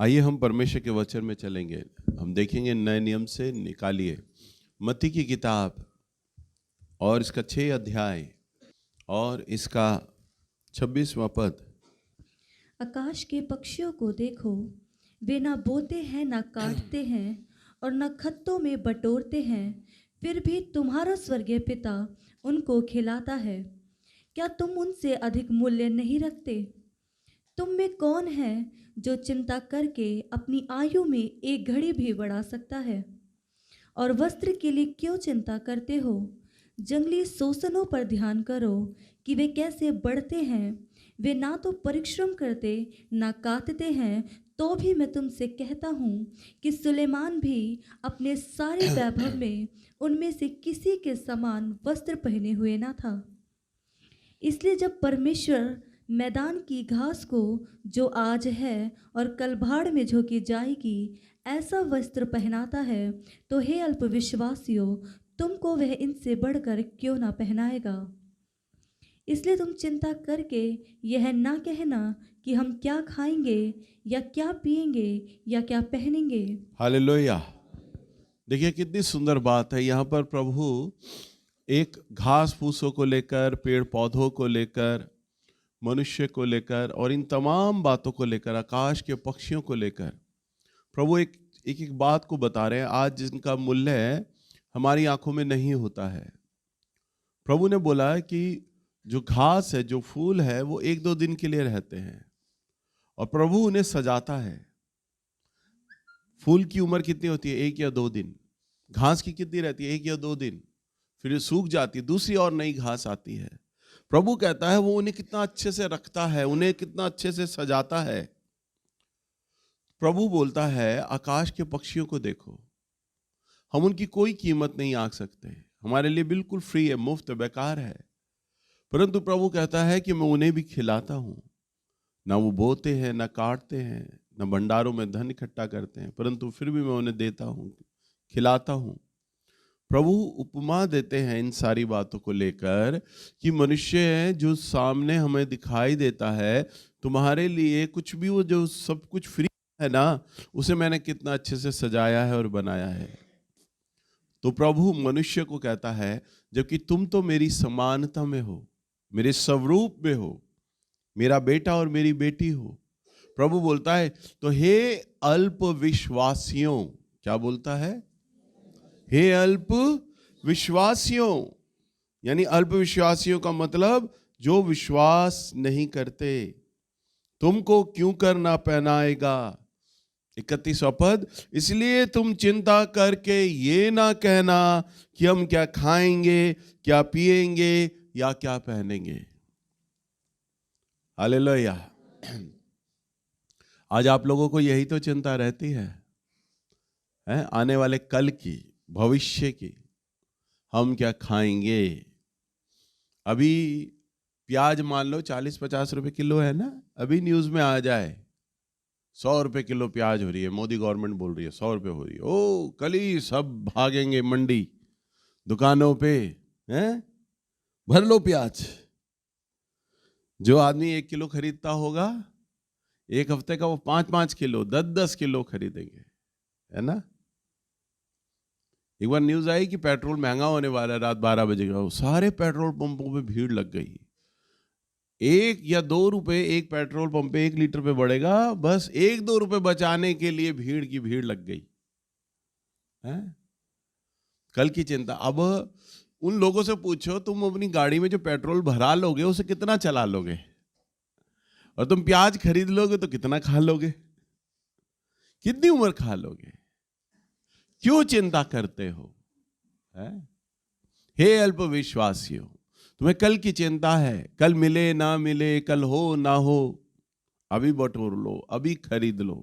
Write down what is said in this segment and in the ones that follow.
आइए हम परमेश्वर के वचन में चलेंगे। हम देखेंगे नए नियम से निकालिए मत्ती की किताब और इसका 6 अध्याय और इसका 26वां पद। आकाश के पक्षियों को देखो, वे ना बोते हैं ना काटते हैं और न खत्तों में बटोरते हैं, फिर भी तुम्हारा स्वर्गीय पिता उनको खिलाता है। क्या तुम उनसे अधिक मूल्य नहीं रखते? तुम में कौन है जो चिंता करके अपनी आयु में एक घड़ी भी बढ़ा सकता है? और वस्त्र के लिए क्यों चिंता करते हो? जंगली सोसनों पर ध्यान करो कि वे कैसे बढ़ते हैं। वे ना तो परिश्रम करते ना कातते हैं, तो भी मैं तुमसे कहता हूँ कि सुलेमान भी अपने सारे वैभव में उनमें से किसी के समान वस्त्र पहने हुए ना था। इसलिए जब परमेश्वर मैदान की घास को, जो आज है और कल भाड़ में झोंकी जाएगी, ऐसा वस्त्र पहनाता है, तो हे अल्पविश्वासियों, तुमको वह इनसे बढ़कर क्यों ना पहनाएगा। इसलिए तुम चिंता करके यह ना कहना कि हम क्या खाएंगे या क्या पिएंगे या क्या पहनेंगे। हालेलुया। देखिए कितनी सुंदर बात है। यहाँ पर प्रभु एक घास फूसों को लेकर, पेड़ पौधों को लेकर, मनुष्य को लेकर और इन तमाम बातों को लेकर, आकाश के पक्षियों को लेकर प्रभु एक एक एक बात को बता रहे हैं आज जिनका मूल्य हमारी आंखों में नहीं होता है। प्रभु ने बोला है कि जो घास है, जो फूल है, वो 1-2 दिन के लिए रहते हैं और प्रभु उन्हें सजाता है। फूल की उम्र कितनी होती है? 1 या 2 दिन। घास की कितनी रहती है? 1 या 2 दिन। फिर ये सूख जाती है, दूसरी और नई घास आती है। प्रभु कहता है वो उन्हें कितना अच्छे से रखता है, उन्हें कितना अच्छे से सजाता है। प्रभु बोलता है आकाश के पक्षियों को देखो, हम उनकी कोई कीमत नहीं आंक सकते, हमारे लिए बिल्कुल फ्री है, मुफ्त, बेकार है। परंतु प्रभु कहता है कि मैं उन्हें भी खिलाता हूं। ना वो बोते हैं, ना काटते हैं, ना भंडारों में धन इकट्ठा करते हैं, परंतु फिर भी मैं उन्हें देता हूं, खिलाता हूं। प्रभु उपमा देते हैं इन सारी बातों को लेकर कि मनुष्य है जो सामने हमें दिखाई देता है, तुम्हारे लिए कुछ भी, वो जो सब कुछ फ्री है ना, उसे मैंने कितना अच्छे से सजाया है और बनाया है। तो प्रभु मनुष्य को कहता है जबकि तुम तो मेरी समानता में हो, मेरे स्वरूप में हो, मेरा बेटा और मेरी बेटी हो। प्रभु बोलता है तो हे अल्प विश्वासियों, क्या बोलता है? हे अल्प विश्वासियों, यानी अल्प विश्वासियों का मतलब जो विश्वास नहीं करते, तुमको क्यों करना पहनाएगा। 31वां पद, इसलिए तुम चिंता करके ये ना कहना कि हम क्या खाएंगे, क्या पिएंगे या क्या पहनेंगे। हालेलुया। आज आप लोगों को यही तो चिंता रहती है, आने वाले कल की, भविष्य की, हम क्या खाएंगे। अभी प्याज मान लो 40-50 रुपए किलो है ना, अभी न्यूज में आ जाए 100 रुपए किलो प्याज हो रही है, मोदी गवर्नमेंट बोल रही है 100 रुपए हो रही है। ओ कल ही सब भागेंगे मंडी, दुकानों पे, हैं, भर लो प्याज। जो आदमी 1 किलो खरीदता होगा, एक हफ्ते का वो 5-5 किलो, 10-10 किलो खरीदेंगे, है ना। एक बार न्यूज आई कि पेट्रोल महंगा होने वाला है, रात 12 बजे का, सारे पेट्रोल पंपों पे भीड़ लग गई। 1 या 2 रुपए एक पेट्रोल पंप पे 1 लीटर पे बढ़ेगा, बस 1-2 रुपए बचाने के लिए भीड़ की भीड़ लग गई है। कल की चिंता। अब उन लोगों से पूछो तुम अपनी गाड़ी में जो पेट्रोल भरा लोगे उसे कितना चला लोगे, और तुम प्याज खरीद लोगे तो कितना खा लोगे, कितनी उम्र खा लोगे। क्यों चिंता करते हो, है? हे अल्प विश्वासियों, तुम्हें कल की चिंता है, कल मिले ना मिले, कल हो ना हो, अभी बटोर लो, अभी खरीद लो।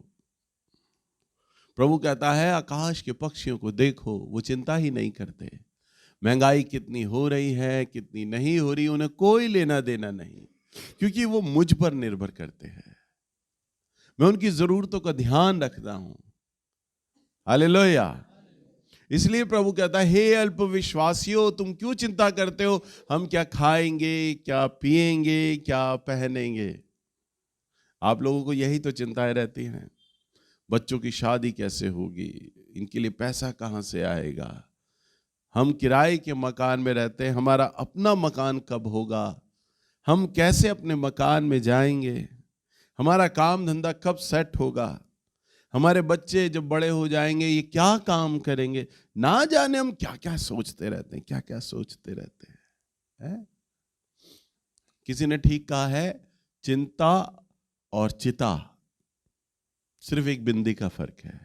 प्रभु कहता है आकाश के पक्षियों को देखो, वो चिंता ही नहीं करते। महंगाई कितनी हो रही है, कितनी नहीं हो रही, उन्हें कोई लेना देना नहीं, क्योंकि वो मुझ पर निर्भर करते हैं। मैं उनकी जरूरतों का ध्यान रखता हूं। हालेलुया। इसलिए प्रभु कहता है हे अल्प विश्वासियों, तुम क्यों चिंता करते हो, हम क्या खाएंगे, क्या पिएंगे, क्या पहनेंगे। आप लोगों को यही तो चिंताएं रहती हैं। बच्चों की शादी कैसे होगी, इनके लिए पैसा कहाँ से आएगा, हम किराए के मकान में रहते हैं, हमारा अपना मकान कब होगा, हम कैसे अपने मकान में जाएंगे, हमारा काम धंधा कब सेट होगा, हमारे बच्चे जब बड़े हो जाएंगे ये क्या काम करेंगे, ना जाने हम क्या क्या सोचते रहते हैं, क्या क्या सोचते रहते हैं। किसी ने ठीक कहा है, चिंता और चिता सिर्फ एक बिंदी का फर्क है।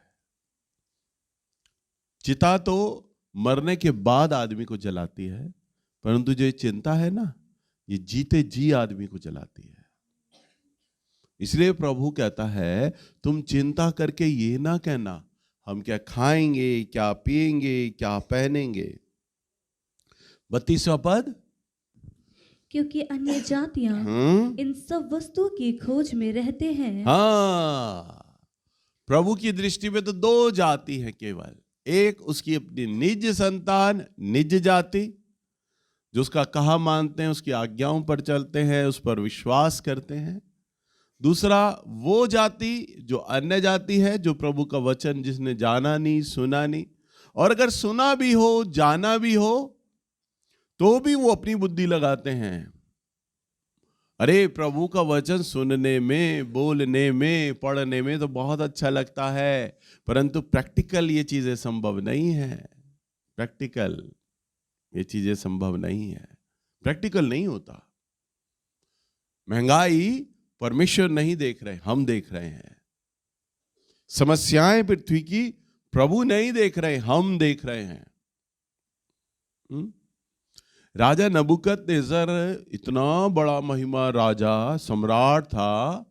चिता तो मरने के बाद आदमी को जलाती है, परंतु जो चिंता है ना, ये जीते जी आदमी को जलाती है। इसलिए प्रभु कहता है तुम चिंता करके ये ना कहना हम क्या खाएंगे, क्या पिएंगे, क्या पहनेंगे। 32वां पद, क्योंकि अन्य जातियां इन सब वस्तुओं की खोज में रहते हैं। हाँ, प्रभु की दृष्टि में तो दो जाति है केवल, एक उसकी अपनी निज संतान, निज जाति, जो उसका कहा मानते हैं, उसकी आज्ञाओं पर चलते हैं, उस पर विश्वास करते हैं। दूसरा वो जाति जो अन्य जाति है, जो प्रभु का वचन जिसने जाना नहीं, सुना नहीं, और अगर सुना भी हो, जाना भी हो, तो भी वो अपनी बुद्धि लगाते हैं। अरे प्रभु का वचन सुनने में, बोलने में, पढ़ने में तो बहुत अच्छा लगता है, परंतु प्रैक्टिकल ये चीजें संभव नहीं है। प्रैक्टिकल ये चीजें संभव नहीं है, प्रैक्टिकल नहीं होता। महंगाई परमेश्वर नहीं देख रहे, हम देख रहे हैं। समस्याएं पृथ्वी की प्रभु नहीं देख रहे, हम देख रहे हैं। राजा नबूकदनेस्सर इतना बड़ा महिमा राजा, सम्राट था,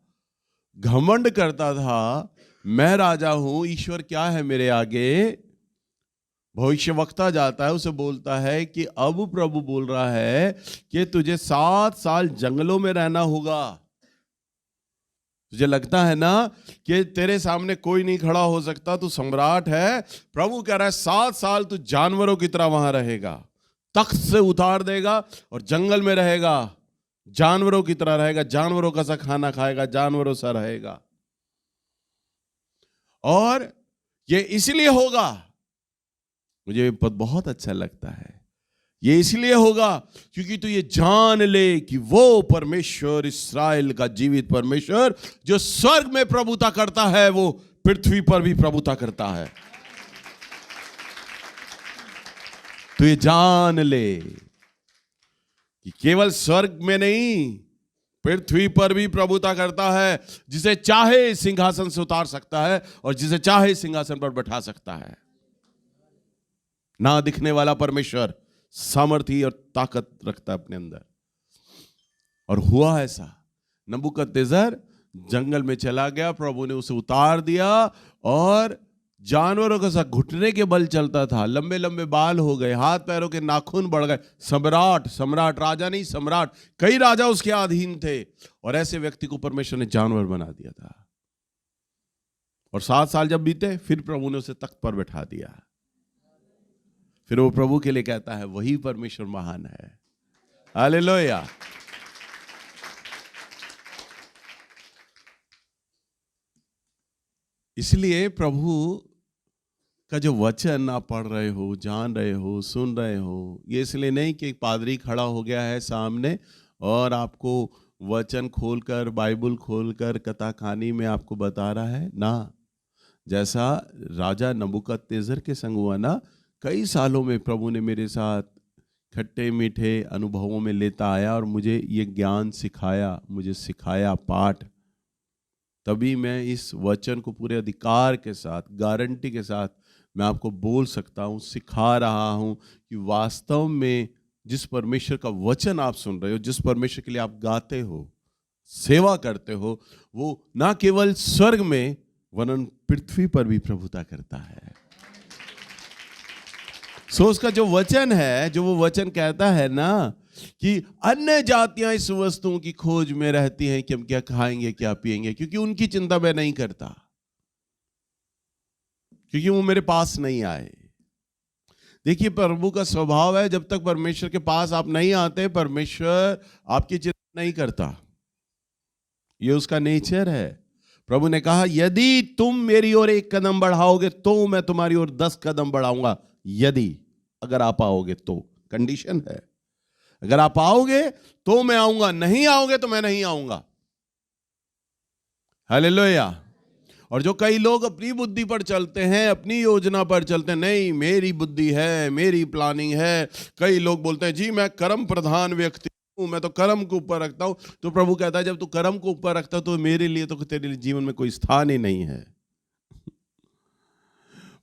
घमंड करता था, मैं राजा हूं, ईश्वर क्या है मेरे आगे। भविष्यवक्ता जाता है, उसे बोलता है कि अब प्रभु बोल रहा है कि तुझे 7 साल जंगलों में रहना होगा। तुझे लगता है ना कि तेरे सामने कोई नहीं खड़ा हो सकता, तू सम्राट है। प्रभु कह रहा है 7 साल तू जानवरों की तरह वहां रहेगा, तख्त से उतार देगा और जंगल में रहेगा, जानवरों की तरह रहेगा, जानवरों का सा खाना खाएगा, जानवरों सा रहेगा। और ये इसलिए होगा, मुझे पद बहुत अच्छा लगता है, ये इसलिए होगा क्योंकि तू ये जान ले कि वो परमेश्वर, इस्राएल का जीवित परमेश्वर, जो स्वर्ग में प्रभुता करता है, वो पृथ्वी पर भी प्रभुता करता है। तो ये जान ले कि केवल स्वर्ग में नहीं, पृथ्वी पर भी प्रभुता करता है। जिसे चाहे सिंहासन से उतार सकता है और जिसे चाहे सिंहासन पर बैठा सकता है। ना दिखने वाला परमेश्वर सामर्थ्य और ताकत रखता है अपने अंदर। और हुआ ऐसा, नबूकदनेस्सर जंगल में चला गया, प्रभु ने उसे उतार दिया और जानवरों के साथ घुटने के बल चलता था, लंबे लंबे बाल हो गए, हाथ पैरों के नाखून बढ़ गए। सम्राट, राजा नहीं सम्राट, कई राजा उसके अधीन थे, और ऐसे व्यक्ति को परमेश्वर ने जानवर बना दिया था। और 7 साल जब बीते, फिर प्रभु ने उसे तख्त पर बैठा दिया। फिर वो प्रभु के लिए कहता है वही परमेश्वर महान है। हालेलुया। इसलिए प्रभु का जो वचन आप पढ़ रहे हो, जान रहे हो, सुन रहे हो, ये इसलिए नहीं कि एक पादरी खड़ा हो गया है सामने और आपको वचन खोलकर, बाइबल खोलकर कथा कहानी में आपको बता रहा है ना। जैसा राजा नबूकदनेस्सर के संग हुआ ना, कई सालों में प्रभु ने मेरे साथ खट्टे मीठे अनुभवों में लेता आया और मुझे ये ज्ञान सिखाया, मुझे सिखाया पाठ। तभी मैं इस वचन को पूरे अधिकार के साथ, गारंटी के साथ मैं आपको बोल सकता हूँ, सिखा रहा हूँ कि वास्तव में जिस परमेश्वर का वचन आप सुन रहे हो, जिस परमेश्वर के लिए आप गाते हो, सेवा करते हो, वो ना केवल स्वर्ग में वरन पृथ्वी पर भी प्रभुता करता है। सो उसका जो वचन है, जो वो वचन कहता है ना कि अन्य जातियां इस वस्तुओं की खोज में रहती हैं कि हम क्या खाएंगे, क्या पिएंगे, क्योंकि उनकी चिंता मैं नहीं करता, क्योंकि वो मेरे पास नहीं आए। देखिए, प्रभु का स्वभाव है, जब तक परमेश्वर के पास आप नहीं आते, परमेश्वर आपकी चिंता नहीं करता। ये उसका नेचर है। प्रभु ने कहा यदि तुम मेरी ओर 1 कदम बढ़ाओगे तो मैं तुम्हारी ओर 10 कदम बढ़ाऊंगा। यदि, अगर आप आओगे तो, कंडीशन है। अगर आप आओगे तो मैं आऊंगा, नहीं आओगे तो मैं नहीं आऊंगा। हालेलुया। और जो कई लोग अपनी बुद्धि पर चलते हैं, अपनी योजना पर चलते हैं, नहीं मेरी बुद्धि है, मेरी प्लानिंग है। कई लोग बोलते हैं जी मैं कर्म प्रधान व्यक्ति हूं, मैं तो कर्म को ऊपर रखता हूं। तो प्रभु कहता है जब तू कर्म को ऊपर रखता तो मेरे लिए तो तेरे जीवन में कोई स्थान ही नहीं है।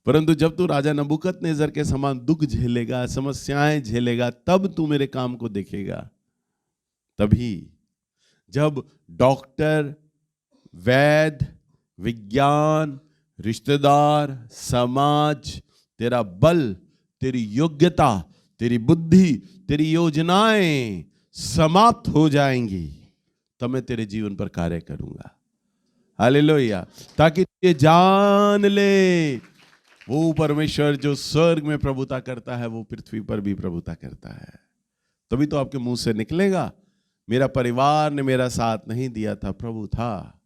परंतु जब तू राजा नबूकदनेस्सर के समान दुख झेलेगा, समस्याएं झेलेगा, तब तू मेरे काम को देखेगा। तभी जब डॉक्टर, वैद्य, विज्ञान, रिश्तेदार, समाज, तेरा बल, तेरी योग्यता, तेरी बुद्धि, तेरी योजनाएं समाप्त हो जाएंगी, तब मैं तेरे जीवन पर कार्य करूंगा। हालेलुया। ताकि ये जान ले वो परमेश्वर जो स्वर्ग में प्रभुता करता है वो पृथ्वी पर भी प्रभुता करता है। तभी तो आपके मुंह से निकलेगा मेरा परिवार ने मेरा साथ नहीं दिया था, प्रभु था।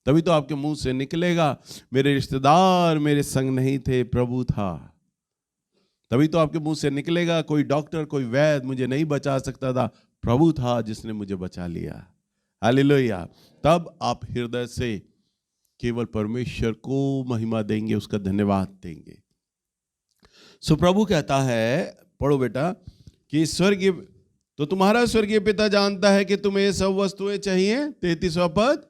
तभी तो आपके मुंह से निकलेगा मेरे रिश्तेदार मेरे संग नहीं थे, प्रभु था। तभी तो आपके मुंह से निकलेगा कोई डॉक्टर, कोई वैद्य मुझे नहीं बचा सकता था, प्रभु था जिसने मुझे बचा लिया। हालेलुया। तब आप हृदय से केवल परमेश्वर को महिमा देंगे, उसका धन्यवाद देंगे। सो प्रभु कहता है, पढ़ो बेटा, कि स्वर्गीय तो तुम्हारा स्वर्गीय पिता जानता है कि तुम्हें ये सब वस्तुएं चाहिए। 33वां पद,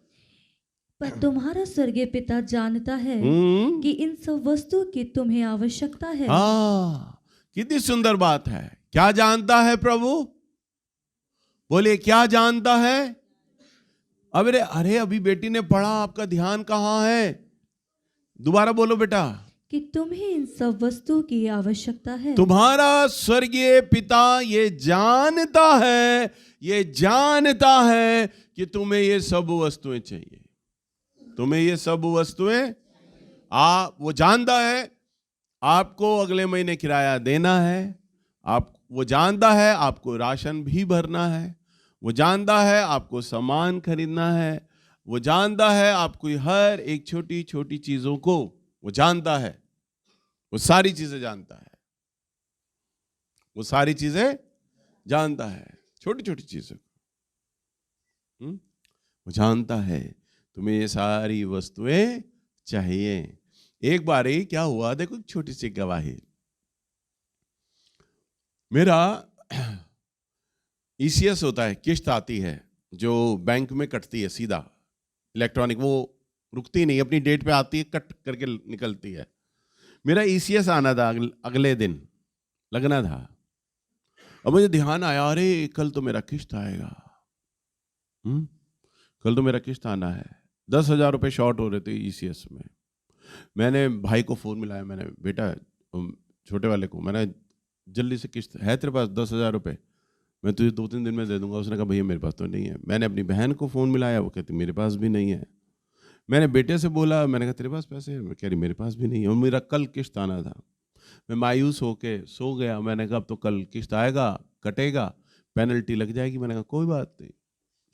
पर तुम्हारा स्वर्गीय पिता जानता है कि इन सब वस्तुओं की तुम्हें आवश्यकता है। हाँ, कितनी सुंदर बात है। क्या जानता है प्रभु? बोलिए क्या जानता है? अरे अभी बेटी ने पढ़ा, आपका ध्यान कहाँ है? दोबारा बोलो बेटा। कि तुम्हें इन सब वस्तुओं की आवश्यकता है। तुम्हारा स्वर्गीय पिता ये जानता है कि तुम्हें ये सब वस्तुएं चाहिए। तुम्हें ये सब वस्तुएं वो जानता है। आपको अगले महीने किराया देना है, वो जानता है आपको राशन भी भरना है, वो जानता है आपको सामान खरीदना है, वो जानता है आपको हर एक छोटी छोटी चीजों को वो जानता है। वो सारी चीजें जानता है, वो सारी चीजें जानता है, छोटी छोटी चीजों को वो जानता है। तुम्हें ये सारी वस्तुएं चाहिए। एक बार ही क्या हुआ, देखो छोटी सी गवाही। मेरा ईसीएस होता है, किश्त आती है जो बैंक में कटती है सीधा, इलेक्ट्रॉनिक, वो रुकती नहीं, अपनी डेट पे आती है, कट करके निकलती है। मेरा ईसीएस आना था, अगले दिन लगना था। अब मुझे ध्यान आया, अरे कल तो मेरा किश्त आएगा, कल तो मेरा किश्त आना है। 10,000 रुपये शॉर्ट हो रहे थे ईसीएस में। मैंने भाई को फ़ोन मिलाया, मैंने बेटा छोटे वाले को, मैंने जल्दी से किश्त है तेरे पास 10,000 रुपये, मैं तुझे 2-3 दिन में दे दूंगा। उसने कहा भैया मेरे पास तो नहीं है। मैंने अपनी बहन को फ़ोन मिलाया, वो कहती मेरे पास भी नहीं है। मैंने बेटे से बोला, मैंने कहा तेरे पास पैसे हैं? कह रही मेरे पास भी नहीं है। और मेरा कल किश्त आना था। मैं मायूस होके सो गया। मैंने कहा अब तो कल किश्त आएगा, कटेगा, पेनल्टी लग जाएगी। मैंने कहा कोई बात नहीं।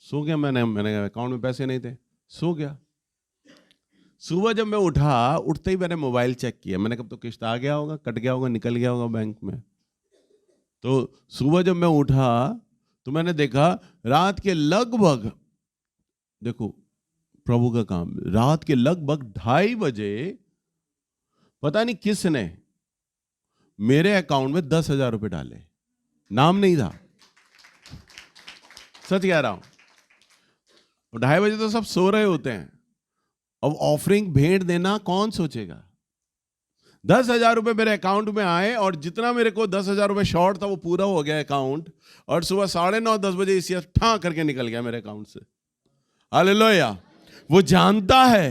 सो गया मैंने कहा अकाउंट में पैसे नहीं थे, सो गया। सुबह जब मैं उठते ही मैंने मोबाइल चेक किया। मैंने कहा तो किश्त आ गया होगा, कट गया होगा, निकल गया होगा बैंक में। तो सुबह जब मैं उठा तो मैंने देखा रात के लगभग, देखो प्रभु का काम, रात के लगभग 2:30 बजे पता नहीं किसने मेरे अकाउंट में 10,000 रुपए डाले। नाम नहीं था, सच कह रहा हूं। 2:30 बजे तो सब सो रहे होते हैं। अब ऑफरिंग भेंट देना कौन सोचेगा। 10,000 रुपए मेरे अकाउंट में आए और जितना मेरे को 10,000 रुपए शॉर्ट था वो पूरा हो गया अकाउंट। और सुबह 9:30-10 बजे इसी ठा करके निकल गया मेरे अकाउंट से। हालेलुया। वो जानता है,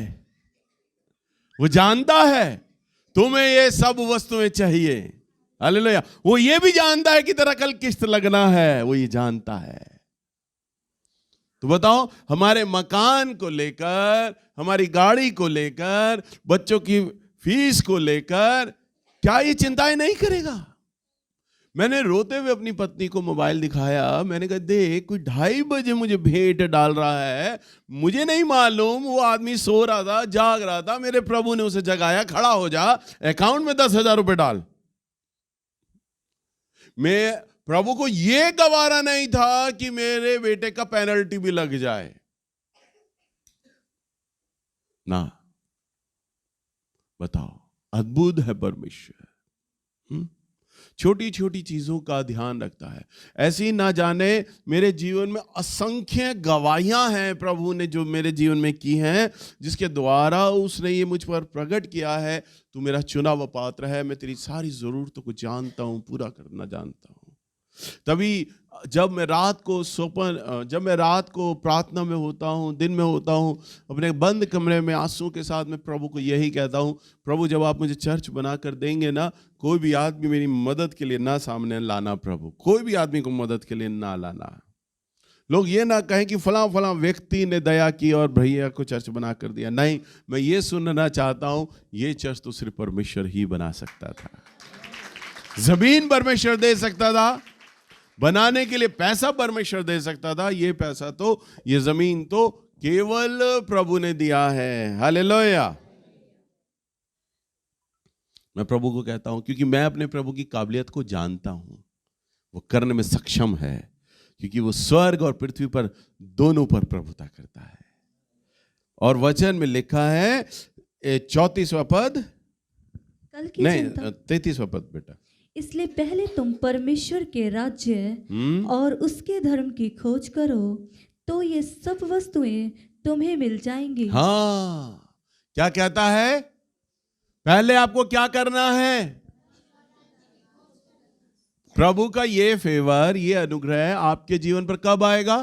वो जानता है तुम्हें ये सब वस्तुएं चाहिए। हालेलुया। वो ये भी जानता है कि तेरा कल किश्त लगना है, वो ये जानता है। तो बताओ, हमारे मकान को लेकर, हमारी गाड़ी को लेकर, बच्चों की फीस को लेकर क्या ये चिंताएं नहीं करेगा? मैंने रोते हुए अपनी पत्नी को मोबाइल दिखाया, मैंने कहा देख कोई 2:30 बजे मुझे भेंट डाल रहा है, मुझे नहीं मालूम, वो आदमी सो रहा था, जाग रहा था, मेरे प्रभु ने उसे जगाया, खड़ा हो जा, अकाउंट में 10,000 रुपए डाल। मैं प्रभु को यह गवारा नहीं था कि मेरे बेटे का पेनल्टी भी लग जाए ना। बताओ, अद्भुत है परमेश्वर। छोटी छोटी चीजों का ध्यान रखता है। ऐसी ना जाने मेरे जीवन में असंख्य गवाहियां हैं प्रभु ने जो मेरे जीवन में की हैं, जिसके द्वारा उसने ये मुझ पर प्रकट किया है, तू मेरा चुना हुआ पात्र है, मैं तेरी सारी जरूरतों को जानता हूं, पूरा करना जानता हूं। तभी जब मैं रात को प्रार्थना में होता हूँ, दिन में होता हूँ, अपने बंद कमरे में आंसू के साथ मैं प्रभु को यही कहता हूँ, प्रभु जब आप मुझे चर्च बना कर देंगे ना, कोई भी आदमी मेरी मदद के लिए ना सामने लाना प्रभु, कोई भी आदमी को मदद के लिए ना लाना। लोग ये ना कहें कि फलां फलां व्यक्ति ने दया की और भैया को चर्च बना कर दिया। नहीं, मैं ये सुनना चाहता हूँ, ये चर्च तो सिर्फ परमेश्वर ही बना सकता था। जमीन परमेश्वर दे सकता था, बनाने के लिए पैसा परमेश्वर दे सकता था, ये पैसा तो, ये जमीन तो केवल प्रभु ने दिया है। हालेलुया। मैं प्रभु को कहता हूं क्योंकि मैं अपने प्रभु की काबिलियत को जानता हूं, वो करने में सक्षम है, क्योंकि वो स्वर्ग और पृथ्वी पर दोनों पर प्रभुता करता है। और वचन में लिखा है 34वां पद, कल की नहीं चिंता 33वां पद बेटा, इसलिए पहले तुम परमेश्वर के राज्य और उसके धर्म की खोज करो, तो ये सब वस्तुएं तुम्हें मिल जाएंगी। हाँ, क्या कहता है? पहले आपको क्या करना है? प्रभु का ये फेवर, ये अनुग्रह आपके जीवन पर कब आएगा?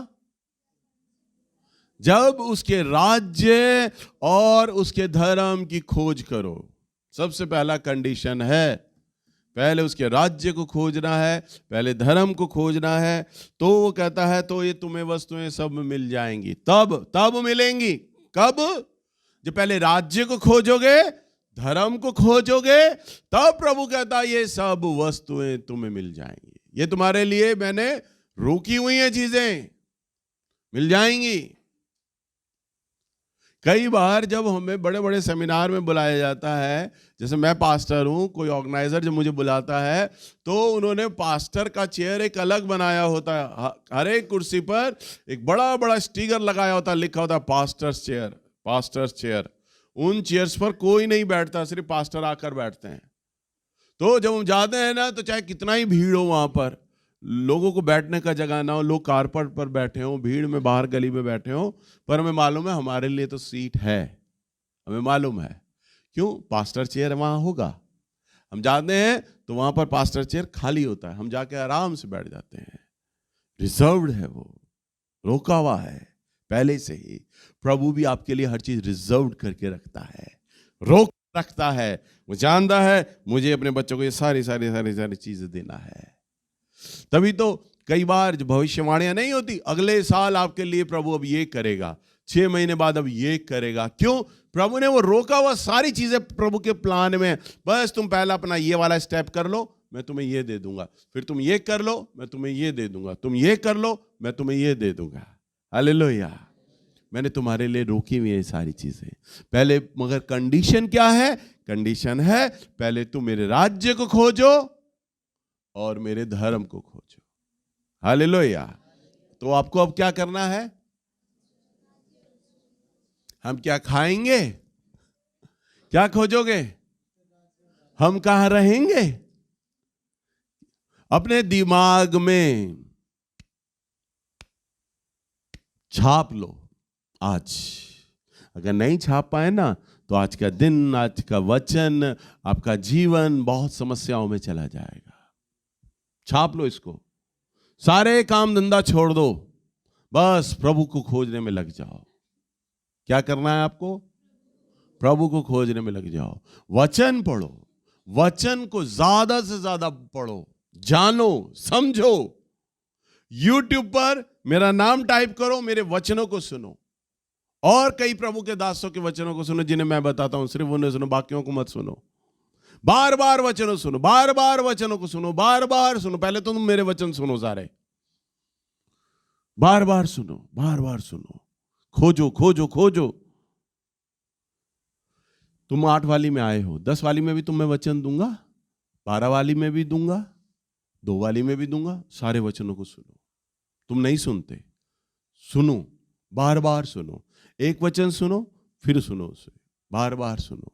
जब उसके राज्य और उसके धर्म की खोज करो। सबसे पहला कंडीशन है, पहले उसके राज्य को खोजना है, पहले धर्म को खोजना है। तो वो कहता है तो ये तुम्हें वस्तुएं सब मिल जाएंगी। तब मिलेंगी। कब? जब पहले राज्य को खोजोगे, धर्म को खोजोगे, तब प्रभु कहता है ये सब वस्तुएं तुम्हें मिल जाएंगी। ये तुम्हारे लिए मैंने रोकी हुई हैं चीजें, मिल जाएंगी। कई बार जब हमें बड़े बड़े सेमिनार में बुलाया जाता है, जैसे मैं पास्टर हूं, कोई ऑर्गेनाइजर जब मुझे बुलाता है तो उन्होंने पास्टर का चेयर एक अलग बनाया होता है, हर एक कुर्सी पर एक बड़ा बड़ा स्टिकर लगाया होता है, लिखा होता है पास्टर्स चेयर, पास्टर्स चेयर। उन चेयर्स पर कोई नहीं बैठता, सिर्फ पास्टर आकर बैठते हैं। तो जब हम जाते हैं ना, तो चाहे कितना ही भीड़ हो, वहां पर लोगों को बैठने का जगह ना हो, लोग कारपेट पर बैठे हो, भीड़ में बाहर गली में बैठे हो, पर हमें मालूम है हमारे लिए तो सीट है, हमें मालूम है। क्यों? पास्टर चेयर वहां होगा। हम जाते हैं तो वहां पर पास्टर चेयर खाली होता है, हम जाके आराम से बैठ जाते हैं। रिजर्व्ड है, वो रोका हुआ है पहले से ही। प्रभु भी आपके लिए हर चीज रिजर्व्ड करके रखता है, रोक रखता है। वो जानता है मुझे अपने बच्चों को ये सारी चीजें देना है। तभी तो कई बार जो भविष्यवाणियां नहीं होती, अगले साल आपके लिए प्रभु अब ये करेगा, 6 महीने बाद अब ये करेगा। क्यों? प्रभु ने वो रोका हुआ सारी चीजें प्रभु के प्लान में। बस तुम पहला अपना ये वाला स्टेप कर लो, मैं तुम्हें ये दे दूंगा, फिर तुम ये कर लो, मैं तुम्हें ये दे दूंगा, तुम ये कर लो, मैं तुम्हें ये दे दूंगा। हालेलुया। मैंने तुम्हारे लिए रोकी हुई है सारी चीजें पहले, मगर कंडीशन क्या है? कंडीशन है पहले तुम मेरे राज्य को खोजो और मेरे धर्म को खोजो। हालेलुया। तो आपको अब क्या करना है? हम क्या खाएंगे? क्या खोजोगे? हम कहां रहेंगे? अपने दिमाग में छाप लो आज। अगर नहीं छाप पाए ना, तो आज का दिन, आज का वचन, आपका जीवन बहुत समस्याओं में चला जाएगा। छाप लो इसको। सारे काम धंधा छोड़ दो, बस प्रभु को खोजने में लग जाओ। क्या करना है आपको? प्रभु को खोजने में लग जाओ। वचन पढ़ो, वचन को ज्यादा से ज्यादा पढ़ो, जानो, समझो। YouTube पर मेरा नाम टाइप करो, मेरे वचनों को सुनो, और कई प्रभु के दासों के वचनों को सुनो जिन्हें मैं बताता हूं, सिर्फ उन्हें सुनो, बाकियों को मत सुनो। बार बार वचनों सुनो, बार बार वचनों को सुनो, बार बार सुनो। पहले तो तुम मेरे वचन सुनो सारे, बार बार सुनो, बार बार सुनो, खोजो खोजो खोजो। तुम 8 वाली में आए हो, 10 वाली में भी तुम्हें वचन दूंगा, 12 वाली में भी दूंगा, 2 वाली में भी दूंगा। सारे वचनों को सुनो। तुम नहीं सुनते, सुनो, बार बार सुनो। एक वचन सुनो, फिर सुनो उसे, बार बार सुनो।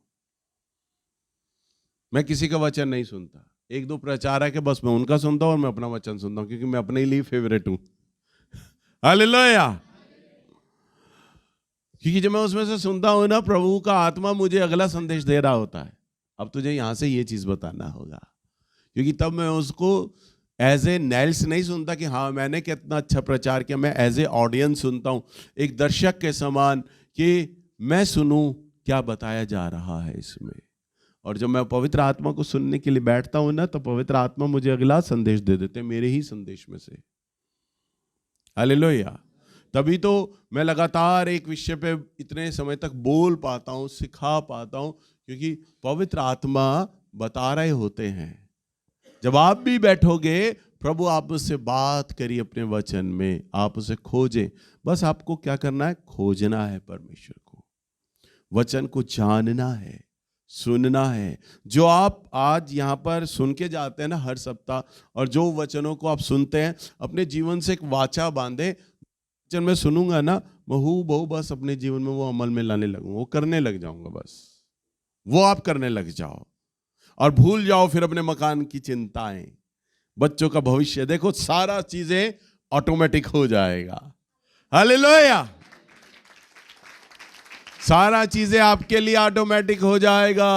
मैं किसी का वचन नहीं सुनता। 1-2 प्रचार है कि बस मैं उनका सुनता हूं और मैं अपना वचन सुनता हूं, क्योंकि मैं अपने लिए फेवरेट हूं। हालेलुया। क्योंकि जब मैं उसमें से सुनता हूं ना, प्रभु का आत्मा मुझे अगला संदेश दे रहा होता है, अब तुझे यहां से ये चीज बताना होगा। क्योंकि तब मैं उसको एज ए नेल्स नहीं सुनता कि हाँ मैंने कितना अच्छा प्रचार किया, मैं एज ए ऑडियंस सुनता हूं, एक दर्शक के समान, कि मैं सुनूं क्या बताया जा रहा है इसमें। और जब मैं पवित्र आत्मा को सुनने के लिए बैठता हूं ना, तो पवित्र आत्मा मुझे अगला संदेश दे देते हैं मेरे ही संदेश में से। हालेलुया। तभी तो मैं लगातार एक विषय पे इतने समय तक बोल पाता हूं, सिखा पाता हूं, क्योंकि पवित्र आत्मा बता रहे होते हैं। जब आप भी बैठोगे, प्रभु आप उससे बात करिए अपने वचन में, आप उसे खोजें। बस आपको क्या करना है? खोजना है परमेश्वर को, वचन को जानना है, सुनना है। जो आप आज यहाँ पर सुन के जाते हैं ना हर सप्ताह, और जो वचनों को आप सुनते हैं, अपने जीवन से एक वाचा बांधे। वचन मैं सुनूंगा ना, मैं हूँ बहु बस अपने जीवन में वो अमल में लाने लगूंगा, वो करने लग जाऊंगा। बस वो आप करने लग जाओ और भूल जाओ फिर अपने मकान की चिंताएं, बच्चों का भविष्य। देखो सारा चीजें ऑटोमेटिक हो जाएगा। हालेलुया। सारा चीजें आपके लिए ऑटोमेटिक हो जाएगा।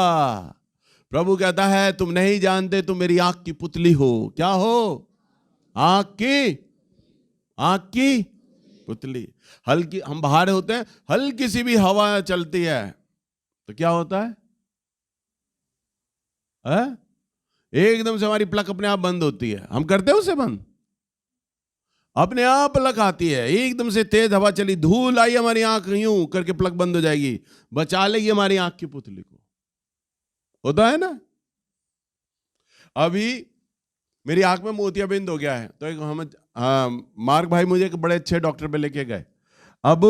प्रभु कहता है तुम नहीं जानते तुम मेरी आंख की पुतली हो। क्या हो? आंख की पुतली। हल्की, हम बाहर होते हैं, हल्की सी भी हवा चलती है तो क्या होता है? एकदम से हमारी प्लग अपने आप बंद होती है। हम करते हैं उसे बंद, अपने आप प्लग आती है। एकदम से तेज हवा चली, धूल आई, हमारी आंख यूं करके प्लग बंद हो जाएगी, बचा लेगी हमारी आंख की पुतली को। होता है ना? अभी मेरी आंख में मोतियाबिंद हो गया है, तो एक मार्क भाई मुझे एक बड़े अच्छे डॉक्टर पे लेके गए। अब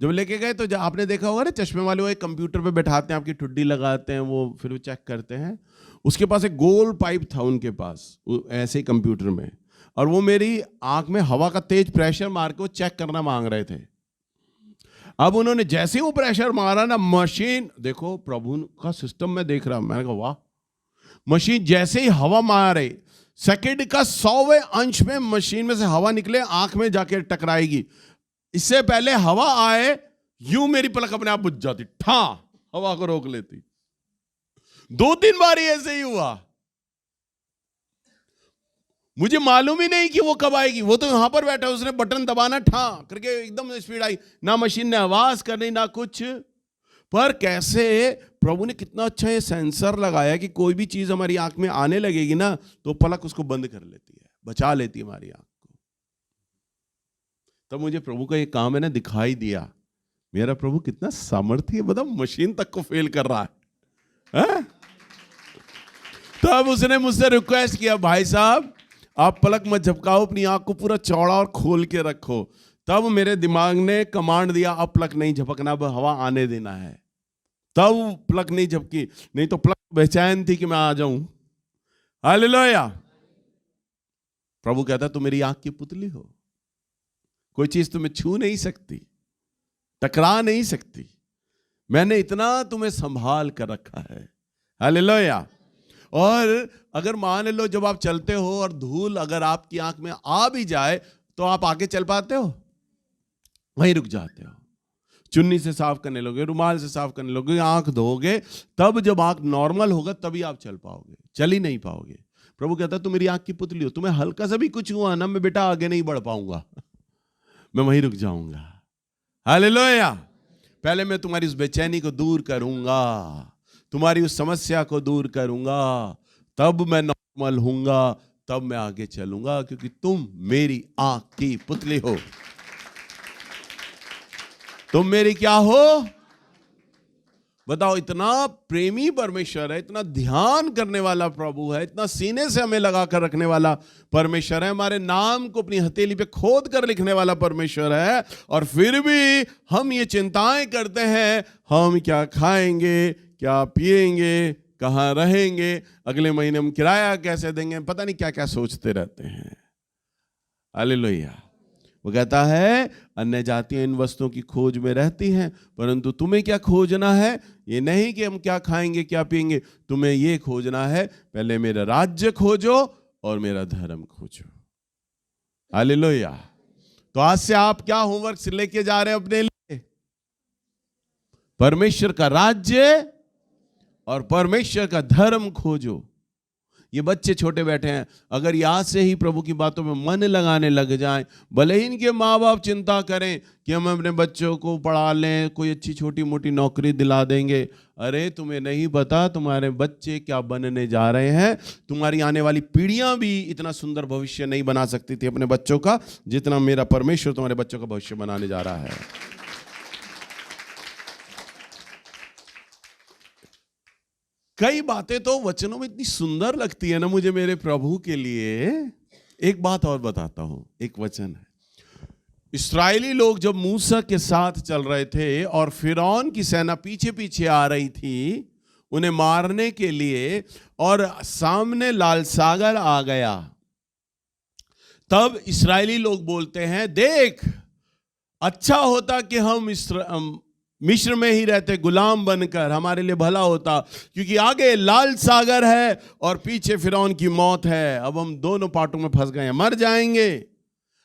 जब लेके गए तो आपने देखा होगा ना, चश्मे वाले वो एक कंप्यूटर पे बैठाते हैं, आपकी ठुड्डी लगाते हैं, वो फिर वो चेक करते हैं। उसके पास एक गोल पाइप था उनके पास, ऐसे ही कंप्यूटर में, और वो मेरी आंख में हवा का तेज प्रेशर मार के वो चेक करना मांग रहे थे। अब उन्होंने जैसे ही वो प्रेशर मारा ना, मशीन, देखो प्रभु का सिस्टम में देख रहा, मैंने कहा वाह। मशीन जैसे ही हवा मारे, सेकंड का 100वें अंश में मशीन में से हवा निकले, आंख में जाके टकराएगी। इससे पहले हवा आए, यूं मेरी पलक अपने आप बुझ जाती, ठा हवा को रोक लेती। 2-3 बार ऐसे ही हुआ। मुझे मालूम ही नहीं कि वो कब आएगी। वो तो यहां पर बैठा, उसने बटन दबाना, ठा करके एकदम स्पीड आई, ना मशीन ने आवाज करनी ना कुछ। पर कैसे प्रभु ने कितना अच्छा ये सेंसर लगाया कि कोई भी चीज हमारी आंख में आने लगेगी ना, तो पलक उसको बंद कर लेती है, बचा लेती है हमारी आंख को। तब मुझे प्रभु का ये काम है ना दिखाई दिया, मेरा प्रभु कितना सामर्थ्य, बताओ मशीन तक को फेल कर रहा है। तब उसने मुझसे रिक्वेस्ट किया, भाई साहब आप पलक मत झपकाओ, अपनी आंख को पूरा चौड़ा और खोल के रखो। तब मेरे दिमाग ने कमांड दिया, अब पलक नहीं झपकना, अब हवा आने देना है। तब पलक नहीं झपकी, नहीं तो पलक बेचैन थी कि मैं आ जाऊं। हालेलुया। प्रभु कहता तुम मेरी आंख की पुतली हो, कोई चीज तुम्हें छू नहीं सकती, टकरा नहीं सकती, मैंने इतना तुम्हें संभाल कर रखा है। हालेलुया। और अगर मान लो जब आप चलते हो और धूल अगर आपकी आंख में आ भी जाए, तो आप आगे चल पाते हो? वहीं रुक जाते हो। चुन्नी से साफ करने लोगे, रुमाल से साफ करने लोगे, आंख धोगे, तब जब आंख नॉर्मल होगा तभी आप चल पाओगे, चल ही नहीं पाओगे। प्रभु कहता है तुम मेरी आंख की पुतली हो, तुम्हें हल्का सा भी कुछ हुआ ना, मैं बेटा आगे नहीं बढ़ पाऊंगा, मैं वहीं रुक जाऊंगा। हालेलुया। पहले मैं तुम्हारी उस बेचैनी को दूर करूंगा, तुम्हारी उस समस्या को दूर करूंगा, तब मैं नॉर्मल हूंगा, तब मैं आगे चलूंगा, क्योंकि तुम मेरी आंख की पुतली हो। तुम मेरी क्या हो? बताओ, इतना प्रेमी परमेश्वर है, इतना ध्यान करने वाला प्रभु है, इतना सीने से हमें लगा कर रखने वाला परमेश्वर है, हमारे नाम को अपनी हथेली पे खोद कर लिखने वाला परमेश्वर है, और फिर भी हम ये चिंताएं करते हैं, हम क्या खाएंगे, क्या पिएंगे, कहाँ रहेंगे, अगले महीने हम किराया कैसे देंगे, पता नहीं क्या क्या सोचते रहते हैं। हालेलुया। वो कहता है अन्य जातियां इन वस्तुओं की खोज में रहती हैं, परंतु तुम्हें क्या खोजना है, ये नहीं कि हम क्या खाएंगे क्या पिएंगे, तुम्हें ये खोजना है, पहले मेरा राज्य खोजो और मेरा धर्म खोजो। हालेलुया। तो आज से आप क्या होमवर्क लेके जा रहे हैं अपने लिए? परमेश्वर का राज्य और परमेश्वर का धर्म खोजो। ये बच्चे छोटे बैठे हैं, अगर यहाँ से ही प्रभु की बातों में मन लगाने लग जाएं, भले ही इनके माँ बाप चिंता करें कि हम अपने बच्चों को पढ़ा लें, कोई अच्छी छोटी मोटी नौकरी दिला देंगे, अरे तुम्हें नहीं पता तुम्हारे बच्चे क्या बनने जा रहे हैं। तुम्हारी आने वाली पीढ़ियां भी इतना सुंदर भविष्य नहीं बना सकती थी अपने बच्चों का, जितना मेरा परमेश्वर तुम्हारे बच्चों का भविष्य बनाने जा रहा है। कई बातें तो वचनों में इतनी सुंदर लगती है ना मुझे मेरे प्रभु के लिए। एक बात और बताता हूं, एक वचन है, इस्राएली लोग जब मूसा के साथ चल रहे थे और फिरौन की सेना पीछे पीछे आ रही थी उन्हें मारने के लिए, और सामने लाल सागर आ गया, तब इस्राएली लोग बोलते हैं, देख अच्छा होता कि हम मिस्र में ही रहते गुलाम बनकर, हमारे लिए भला होता, क्योंकि आगे लाल सागर है और पीछे फिरौन की मौत है। अब हम दोनों पाटों में फंस गए हैं, मर जाएंगे,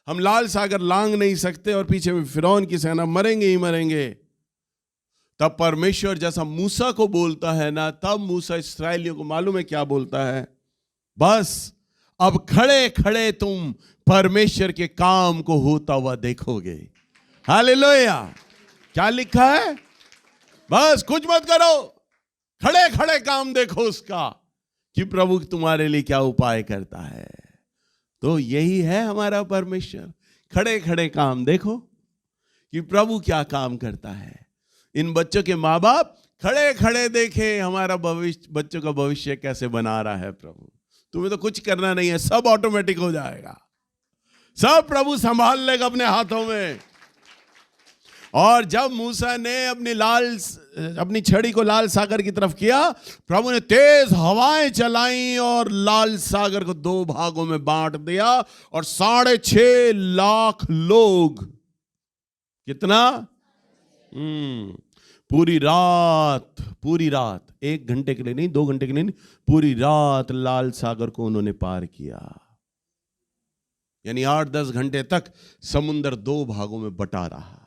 हम लाल सागर लांग नहीं सकते और पीछे में फिरौन की सेना, मरेंगे ही मरेंगे। तब परमेश्वर जैसा मूसा को बोलता है ना, तब मूसा इस्राएलियों को मालूम है क्या बोलता है, बस अब खड़े खड़े तुम परमेश्वर के काम को होता हुआ देखोगे। हालेलुया। क्या लिखा है? बस कुछ मत करो, खड़े खड़े काम देखो उसका कि प्रभु तुम्हारे लिए क्या उपाय करता है। तो यही है हमारा परमेश्वर, खड़े खड़े काम देखो कि प्रभु क्या काम करता है। इन बच्चों के माँ बाप खड़े खड़े देखे हमारा भविष्य, बच्चों का भविष्य कैसे बना रहा है प्रभु। तुम्हें तो कुछ करना नहीं है, सब ऑटोमेटिक हो जाएगा, सब प्रभु संभाल लेगा अपने हाथों में। और जब मूसा ने अपनी छड़ी को लाल सागर की तरफ किया, प्रभु ने तेज हवाएं चलाई और लाल सागर को दो भागों में बांट दिया, और 6.5 लाख लोग, कितना, पूरी रात 1 घंटे के लिए नहीं, 2 घंटे के लिए नहीं, पूरी रात लाल सागर को उन्होंने पार किया। यानी 8-10 घंटे तक समुद्र 2 भागों में बटा रहा।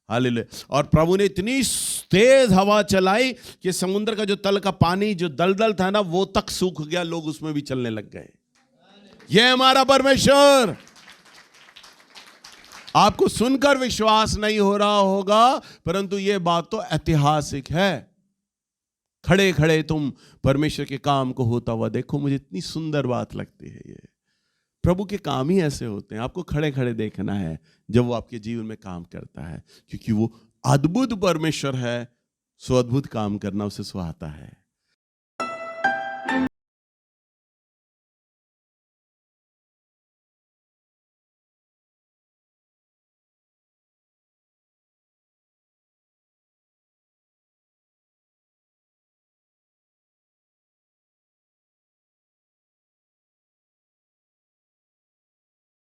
हालेलुया। और प्रभु ने इतनी तेज हवा चलाई कि समुद्र का जो तल का पानी, जो दलदल था ना, वो तक सूख गया, लोग उसमें भी चलने लग गए। ये हमारा परमेश्वर। आपको सुनकर विश्वास नहीं हो रहा होगा, परंतु ये बात तो ऐतिहासिक है। खड़े खड़े तुम परमेश्वर के काम को होता हुआ देखो। मुझे इतनी सुंदर बात लगती है ये। प्रभु के काम ही ऐसे होते हैं, आपको खड़े खड़े देखना है जब वो आपके जीवन में काम करता है, क्योंकि वो अद्भुत परमेश्वर है। सो अद्भुत काम करना उसे सुहाता है।